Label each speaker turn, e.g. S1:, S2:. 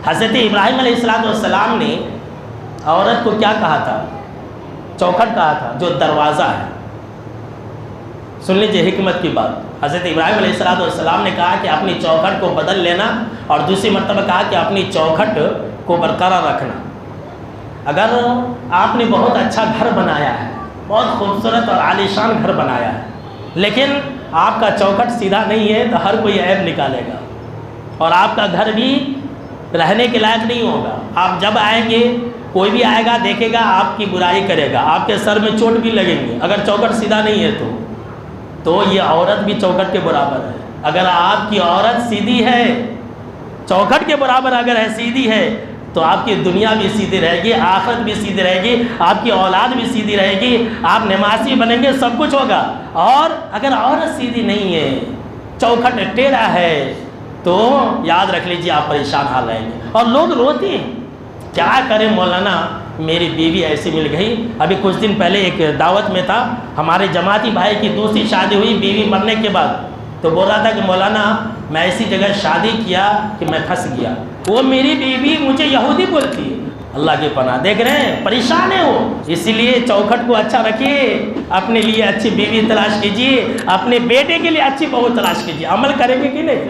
S1: حضرت ابراہیم علیہ السلام نے عورت کو کیا کہا تھا؟ چوکھٹ کہا تھا، جو دروازہ ہے۔ سن لیجیے حکمت کی بات۔ حضرت ابراہیم علیہ السلام نے کہا کہ اپنی چوکھٹ کو بدل لینا، اور دوسری مرتبہ کہا کہ اپنی چوکھٹ کو برقرار رکھنا۔ اگر آپ نے بہت اچھا گھر بنایا ہے، بہت خوبصورت اور عالیشان گھر بنایا ہے، لیکن آپ کا چوکھٹ سیدھا نہیں ہے تو ہر کوئی عیب نکالے گا، اور آپ کا گھر بھی رہنے کے لائق نہیں ہوگا۔ آپ جب آئیں گے، کوئی بھی آئے گا دیکھے گا آپ کی برائی کرے گا، آپ کے سر میں چوٹ بھی لگیں گے اگر چوکھٹ سیدھا نہیں ہے تو یہ عورت بھی چوکھٹ کے برابر ہے۔ اگر آپ کی عورت سیدھی ہے، چوکھٹ کے برابر اگر ہے، سیدھی ہے، تو آپ کی دنیا بھی سیدھی رہے گی، آخرت بھی سیدھی رہے گی، آپ کی اولاد بھی سیدھی رہے گی، آپ نمازی بنیں گے، سب کچھ ہوگا۔ اور اگر عورت سیدھی نہیں ہے، چوکھٹ ٹیڑھا ہے، تو یاد رکھ لیجیے آپ پریشان حال رہیں گے۔ اور لوگ روتے ہیں، کیا کریں مولانا، میری بیوی ایسی مل گئی۔ ابھی کچھ دن پہلے ایک دعوت میں تھا، ہمارے جماعتی بھائی کی دوسری شادی ہوئی بیوی مرنے کے بعد، تو بول رہا تھا کہ مولانا میں ایسی جگہ شادی کیا کہ میں پھنس گیا، وہ میری بیوی مجھے یہودی بولتی ہے۔ اللہ کی پناہ، دیکھ رہے ہیں پریشان ہے وہ۔ اسی لیے چوکھٹ کو اچھا رکھیے، اپنے لیے اچھی بیوی تلاش کیجیے، اپنے بیٹے کے لیے اچھی بہو تلاش کیجیے۔ عمل کریں گے کہ نہیں؟